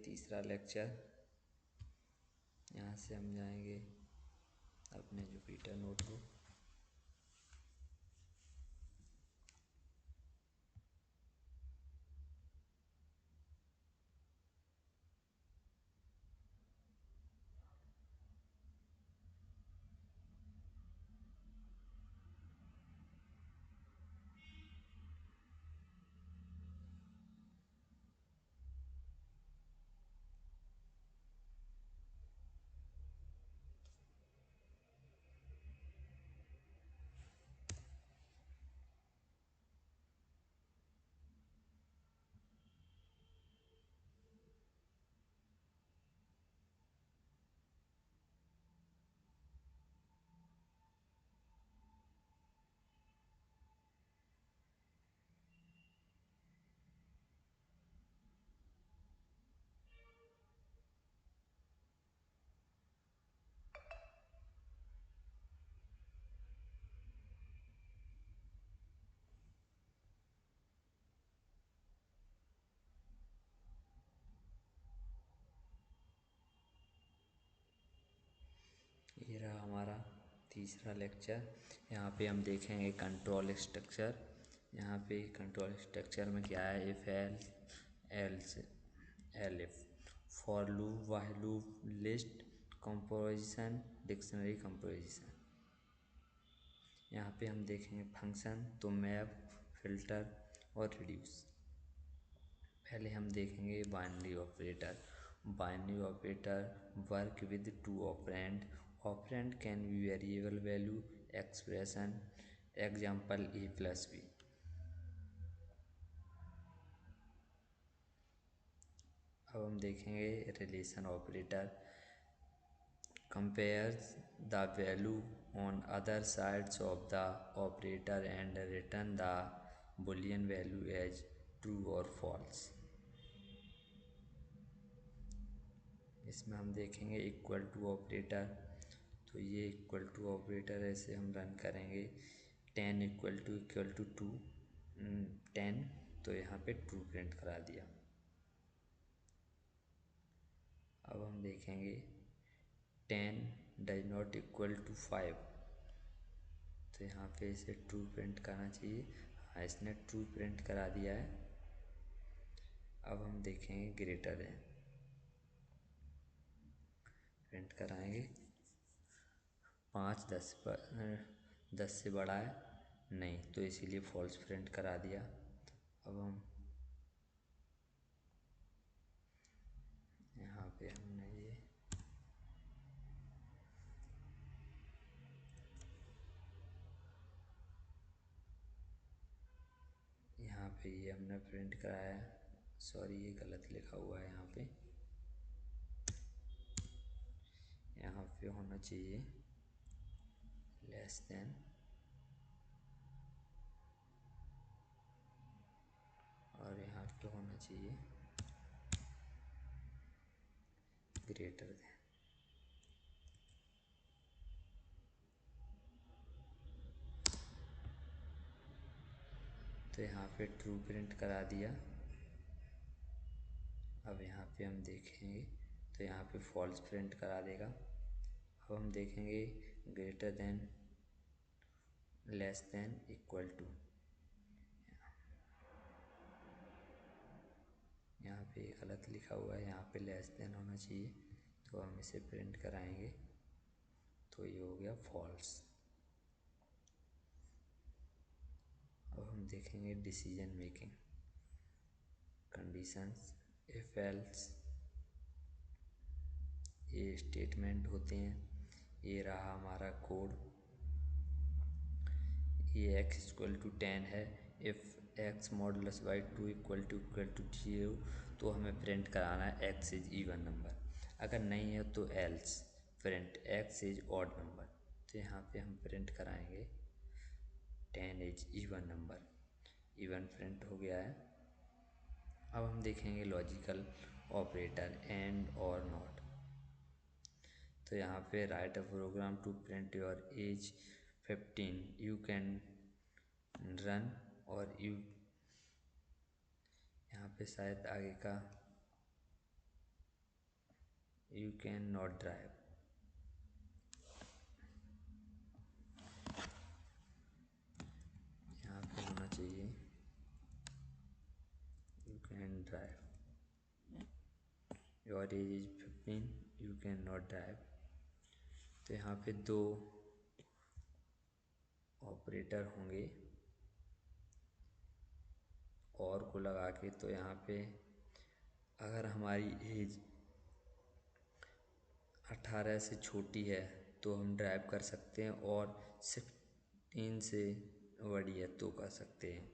तीसरा लेक्चर। यहाँ से हम जाएंगे अपने जुपिटर नोटबुक। ये रहा हमारा तीसरा लेक्चर। यहाँ पे हम देखेंगे कंट्रोल स्ट्रक्चर। यहाँ पे कंट्रोल स्ट्रक्चर में क्या है, if else elif, for loop, while loop, list, composition, dictionary composition. यहाँ पे हम देखेंगे फंक्शन, तो मैप, फिल्टर और रिड्यूस। पहले हम देखेंगे binary operator. Binary operator work with two operand. Operand can be variable value, expression, example a plus b. अब हम देखेंगे relation operator. Compares the value on other sides of the operator and return the Boolean value as true और false. इसमें हम देखेंगे equal to operator. तो ये equal to operator ऐसे हम रन करेंगे। 10 इक्वल टू 2 10, तो यहाँ पे ट्रू प्रिंट करा दिया। अब हम देखेंगे 10 डज नॉट इक्वल टू 5, तो यहाँ पे इसे ट्रू प्रिंट करना चाहिए। हाँ, इसने ट्रू प्रिंट करा दिया है। अब हम देखेंगे ग्रेटर है, प्रिंट कराएंगे 5 10 से बड़ा है नहीं, तो इसीलिए फॉल्स प्रिंट करा दिया। अब हम यहाँ पे हमने यहाँ पे ये हमने प्रिंट कराया। सॉरी, ये गलत लिखा हुआ है। यहाँ पे होना चाहिए लेस देन, और यहाँ पे होना चाहिए ग्रेटर देन। तो यहाँ पे ट्रू प्रिंट करा दिया। अब यहाँ पे हम देखेंगे तो यहाँ पे फॉल्स प्रिंट करा देगा। अब हम देखेंगे greater than, less than, equal to. यहाँ पे गलत लिखा हुआ है, यहाँ पे लेस देन होना चाहिए, तो हम इसे प्रिंट कराएंगे तो ये हो गया फॉल्स। अब हम देखेंगे decision making conditions, if else. ये स्टेटमेंट होते हैं। ये रहा हमारा कोड। ये x इक्वल टू 10 है। If x modulus by 2 equal to 0, तो हमें प्रिंट कराना है x इज इवन नंबर। अगर नहीं है तो else print x is odd number. तो यहाँ पे हम प्रिंट कराएंगे 10 is even number. Even print हो गया है। अब हम देखेंगे लॉजिकल ऑपरेटर एंड और नॉट। तो यहाँ पे write a program to print your age 15, you can run, और यहाँ पे शायद आगे का यू कैन नॉट ड्राइव। यहाँ पे होना चाहिए you can drive, your age is 15, you can not drive. तो यहाँ पे दो ऑपरेटर होंगे और को लगा के। तो यहाँ पे अगर हमारी एज 18 से छोटी है तो हम ड्राइव कर सकते हैं, और 16 से बड़ी है तो कर सकते हैं,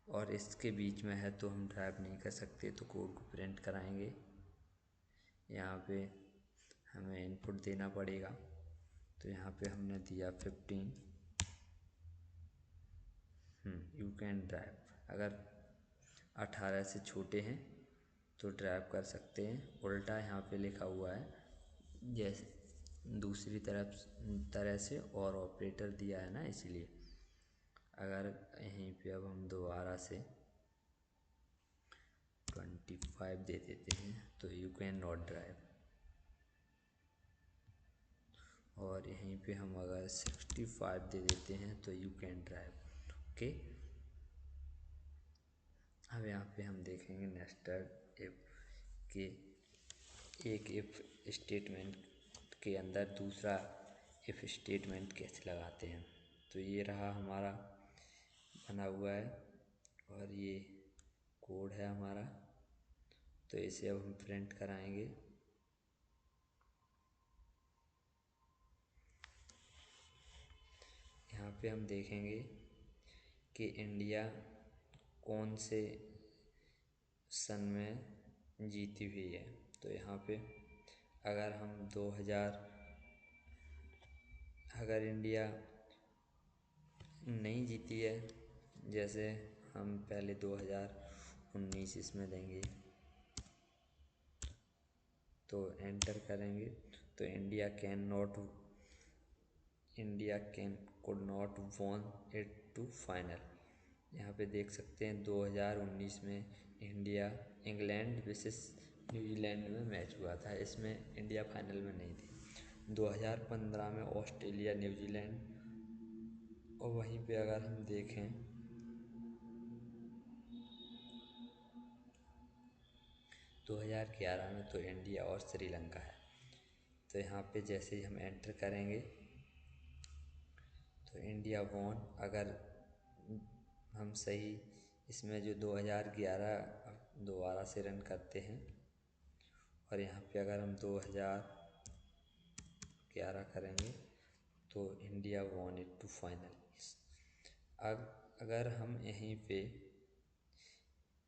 और इसके बीच में है तो हम ड्राइव नहीं कर सकते। तो कोड को प्रिंट कराएंगे। यहाँ पे हमें इनपुट देना पड़ेगा। तो यहाँ पे हमने दिया 15, यू कैन ड्राइव। अगर 18 से छोटे हैं तो ड्राइव कर सकते हैं। उल्टा यहाँ पे लिखा हुआ है जैसे दूसरी तरह से, और ऑपरेटर दिया है ना, इसलिए। अगर यहीं पे अब हम दोबारा से 25 दे देते हैं तो यू कैन नॉट ड्राइव, और यहीं पे हम अगर 65 दे देते हैं तो यू कैन ड्राइव। ओके। अब यहाँ पे हम देखेंगे नेस्टेड इफ के एक इफ स्टेटमेंट के अंदर दूसरा इफ स्टेटमेंट कैसे लगाते हैं। तो ये रहा हमारा बना हुआ है, और ये कोड है हमारा। तो इसे अब हम प्रिंट कराएंगे। यहाँ पे हम देखेंगे कि इंडिया कौन से सन में जीती हुई है। तो यहाँ पे अगर हम 2000, अगर इंडिया नहीं जीती है, जैसे हम पहले 2019 इसमें देंगे, तो एंटर करेंगे। तो India can could not won it to final. यहाँ पे देख सकते हैं 2019 में इंडिया इंग्लैंड वर्सेस न्यूजीलैंड में मैच हुआ था, इसमें इंडिया फाइनल में नहीं थी। 2015 में ऑस्ट्रेलिया न्यूजीलैंड, और वहीं पे अगर हम देखें 2011 में तो इंडिया और श्रीलंका है। तो यहाँ पे जैसे ही हम एंटर करेंगे तो इंडिया वॉन। अगर हम सही इसमें जो 2011 दोबारा से रन करते हैं, और यहाँ पे अगर हम 2011 करेंगे तो India won it to final. अगर हम यहीं पे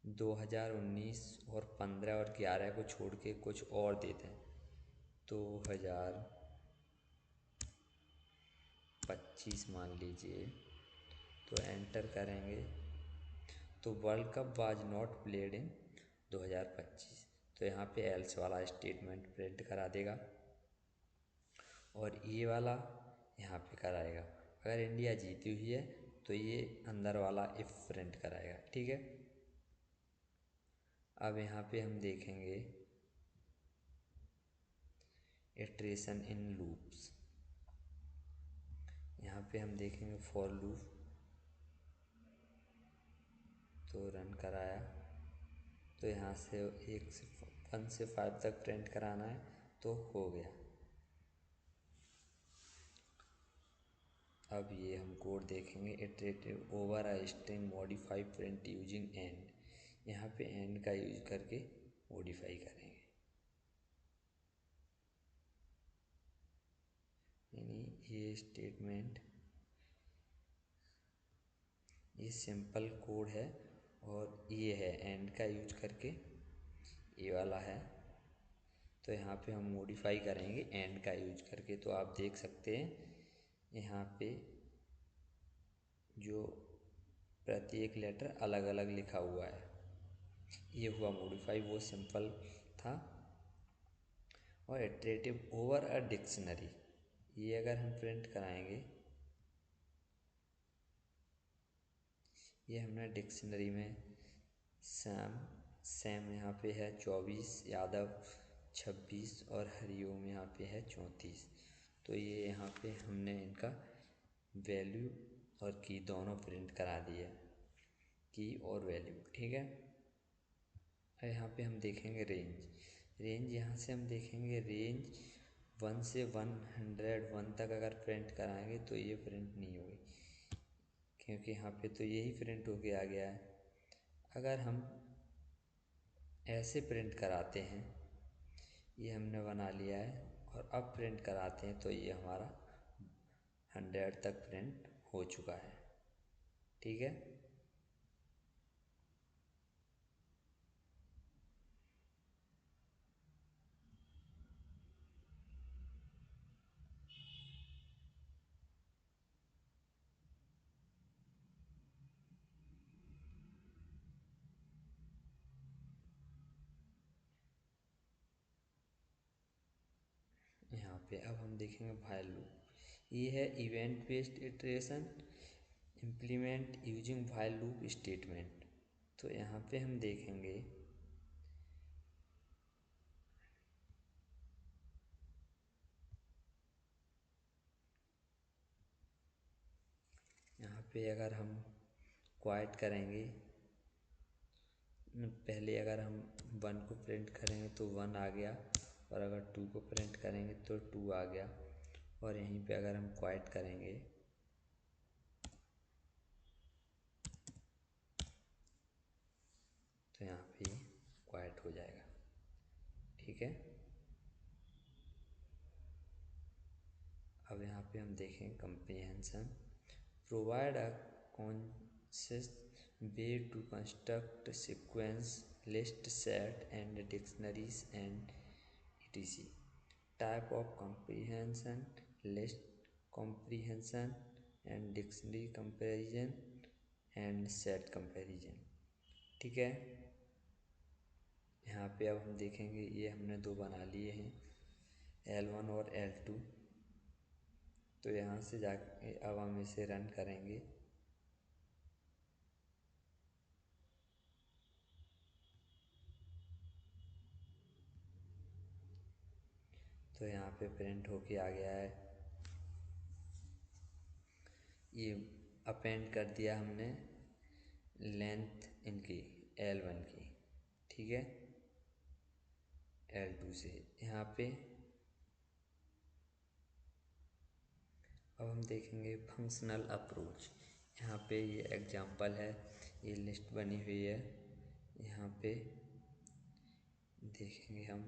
2019 और 15 और 11 को छोड़ के कुछ और दे दें, 2025 मान लीजिए, तो एंटर करेंगे तो world cup was not played in 2025। तो यहाँ पे एल्स वाला स्टेटमेंट प्रिंट करा देगा, और ये वाला यहाँ पे कराएगा। अगर इंडिया जीती हुई है तो ये अंदर वाला इफ प्रिंट कराएगा। ठीक है। अब यहाँ पे हम देखेंगे इटरेशन इन लूप्स। यहाँ पे हम देखेंगे फॉर लूप, तो रन कराया। तो यहाँ से 1 से 5 तक प्रिंट कराना है, तो हो गया। अब ये हम कोड देखेंगे, iterative over a string modify print using and. यहाँ पे एंड का यूज करके मॉडिफाई करेंगे, यानी ये स्टेटमेंट, ये सिंपल कोड है, और ये है एंड का यूज करके, ये वाला है। तो यहाँ पे हम मॉडिफाई करेंगे एंड का यूज करके। तो आप देख सकते हैं यहाँ पे जो प्रत्येक लेटर अलग अलग लिखा हुआ है, ये हुआ मॉडिफाई, वो सिंपल था। और इटरेटिव ओवर अ डिक्शनरी, ये अगर हम प्रिंट कराएंगे, ये हमने डिक्शनरी में सैम यहाँ पे है 24 यादव 26 और हरिओम यहाँ पे है 34। तो ये यहाँ पे हमने इनका वैल्यू और की दोनों प्रिंट करा दिया, की और वैल्यू। ठीक है। अब यहाँ पे हम देखेंगे रेंज यहाँ से हम देखेंगे रेंज 1 से 101 तक अगर प्रिंट कराएंगे तो ये प्रिंट नहीं होगी, क्योंकि यहाँ पे तो यही प्रिंट होके आ गया है। अगर हम ऐसे प्रिंट कराते हैं, ये हमने बना लिया है, और अब प्रिंट कराते हैं तो ये हमारा 100 तक प्रिंट हो चुका है। ठीक है। यहाँ पे अब हम देखेंगे व्हाइल लूप। ये है event based iteration implement using while loop statement. तो यहाँ पे हम देखेंगे यहाँ पे अगर हम क्वाइट करेंगे, पहले अगर हम 1 को प्रिंट करेंगे तो 1 आ गया, और अगर 2 को प्रिंट करेंगे तो 2 आ गया, और यहीं पे अगर हम क्वाइट करेंगे तो यहाँ पे क्वाइट हो जाएगा। ठीक है। अब यहाँ पे हम देखें comprehension. Provide a consist way to construct sequence list set and dictionaries and etc. Type of comprehension list comprehension and dictionary comparison and set comparison। ठीक है। यहाँ पे अब हम देखेंगे, ये हमने दो बना लिए हैं, L1 और L2। तो यहाँ से जाके अब हम इसे रन करेंगे। तो यहाँ पे प्रिंट होके आ गया है, ये अपेंड कर दिया हमने लेंथ इनकी L1 की। ठीक है। L2 से यहाँ पे अब हम देखेंगे फंक्शनल अप्रोच। यहाँ पे ये एग्जांपल है, ये लिस्ट बनी हुई है। यहाँ पे देखेंगे हम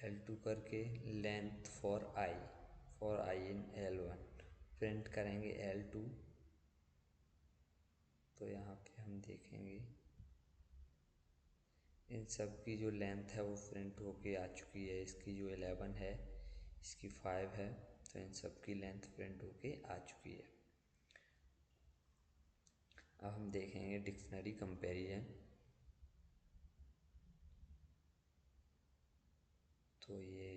L2 करके length for I in L1 print करेंगे L2। तो यहाँ पे हम देखेंगे इन सब की जो लेंथ है वो प्रिंट होके आ चुकी है। इसकी जो 11 है, इसकी 5 है, तो इन सब की लेंथ प्रिंट होके आ चुकी है। अब हम देखेंगे डिक्शनरी कंपैरिजन। तो ये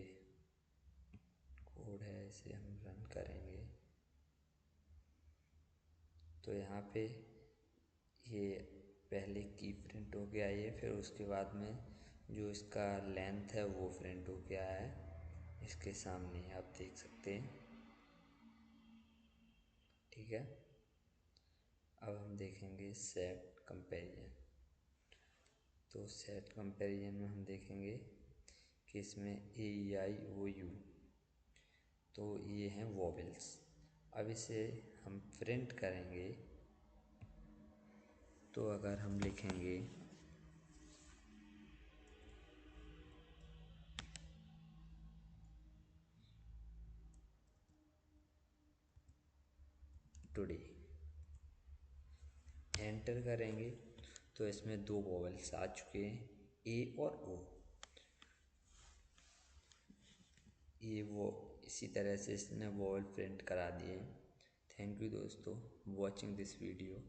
कोड है, इसे हम रन करेंगे। तो यहाँ पे ये पहले की प्रिंट हो के आई है, फिर उसके बाद में जो इसका लेंथ है वो प्रिंट हो के आया है इसके सामने, आप देख सकते हैं। ठीक है। अब हम देखेंगे सेट कंपैरिजन। तो सेट कंपैरिजन में हम देखेंगे कि इसमें AEI OU, तो ये हैं वोवेल्स। अब इसे हम प्रिंट करेंगे, तो अगर हम लिखेंगे टुडे, एंटर करेंगे, तो इसमें दो वोवेल्स आ चुके हैं, ए और ओ। ये वो इसी तरह से इसने वोवेल प्रिंट करा दिए। थैंक यू दोस्तों वॉचिंग दिस वीडियो।